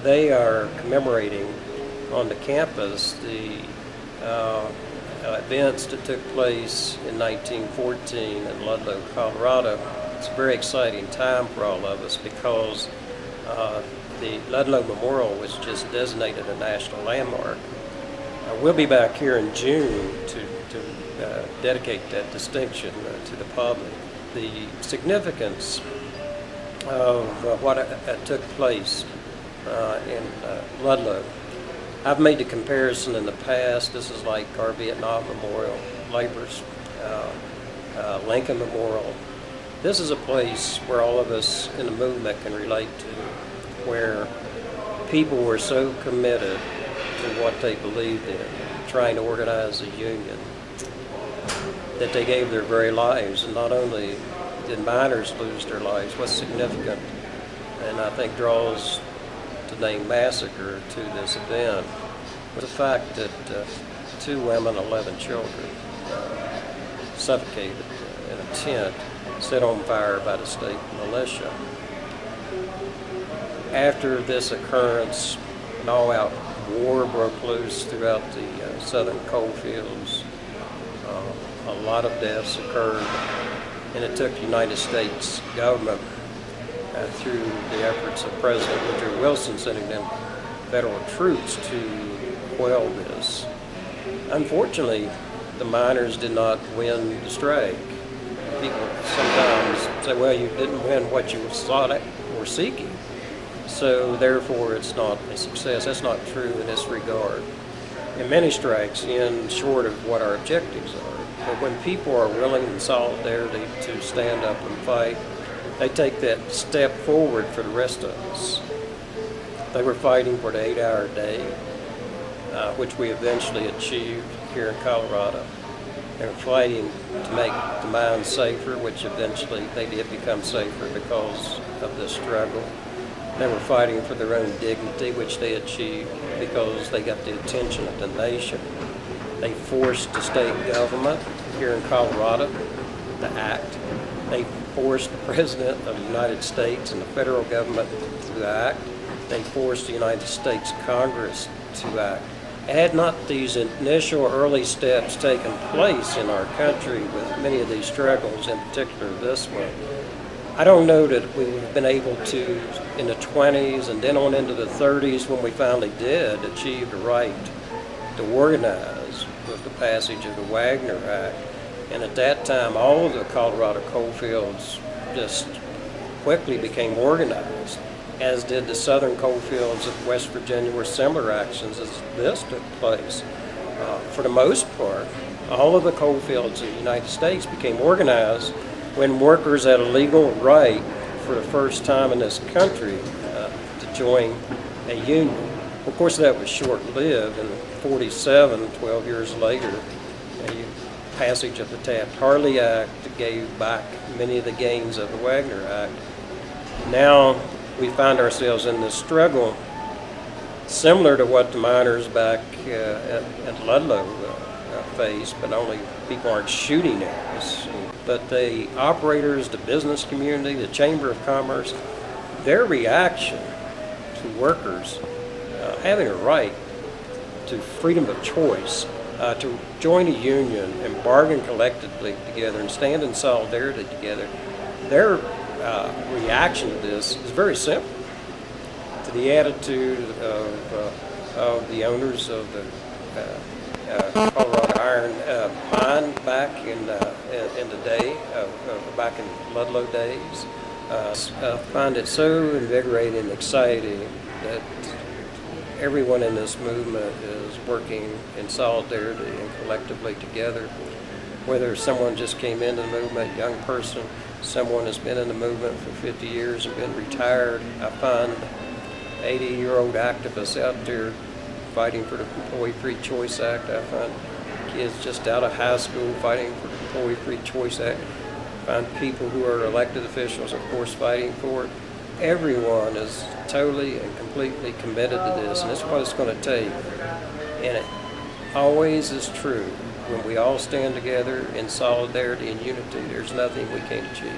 They are commemorating on the campus the events that took place in 1914 in Ludlow, Colorado. It's a very exciting time for all of us because the Ludlow Memorial was just designated a national landmark. We'll be back here in June to dedicate that distinction to the public. The significance of what took place in Ludlow. I've made the comparison in the past. This is like our Vietnam Memorial, Labor's Lincoln Memorial. This is a place where all of us in the movement can relate to, where people were so committed to what they believed in, trying to organize a union, that they gave their very lives. And not only did miners lose their lives, what's significant, and I think draws the name Massacre to this event, was the fact that 2 women, 11 children suffocated in a tent set on fire by the state militia. After this occurrence, an all-out war broke loose throughout the southern coal fields. A lot of deaths occurred, and it took the United States government through the efforts of President Woodrow Wilson sending in federal troops to quell this. Unfortunately, the miners did not win the strike. People sometimes say, well, you didn't win what you sought or seeking, so therefore it's not a success. That's not true in this regard. And many strikes end short of what our objectives are. But when people are willing in solidarity to stand up and fight, they take that step forward for the rest of us. They were fighting for the 8-hour day, which we eventually achieved here in Colorado. They were fighting to make the mines safer, which eventually they did become safer because of this struggle. They were fighting for their own dignity, which they achieved because they got the attention of the nation. They forced the state government here in Colorado to act. They forced the President of the United States and the federal government to act. They forced the United States Congress to act. Had not these initial early steps taken place in our country with many of these struggles, in particular this one, I don't know that we would have been able to, in the 20s and then on into the 30s when we finally did achieve the right to organize with the passage of the Wagner Act. And at that time, all of the Colorado coal fields just quickly became organized, as did the southern coal fields of West Virginia, where similar actions as this took place. For the most part, all of the coal fields in the United States became organized when workers had a legal right for the first time in this country to join a union. Of course, that was short-lived. In 1947, 12 years later, the passage of the Taft-Hartley Act gave back many of the gains of the Wagner Act. Now we find ourselves in this struggle similar to what the miners back at Ludlow faced, but only people aren't shooting at us. But the operators, the business community, the Chamber of Commerce, their reaction to workers having a right to freedom of choice, to join a union and bargain collectively together and stand in solidarity together, their reaction to this is very simple. To the attitude of the owners of the Colorado Iron mine back in the day, back in Ludlow days, I find it so invigorating and exciting that everyone in this movement is working in solidarity and collectively together. Whether someone just came into the movement, young person, someone has been in the movement for 50 years and been retired. I find 80-year-old activists out there fighting for the Employee Free Choice Act. I find kids just out of high school fighting for the Employee Free Choice Act. I find people who are elected officials, of course, fighting for it. Everyone is totally and completely committed to this, and this is what it's going to take. And it always is true. When we all stand together in solidarity and unity, there's nothing we can't achieve.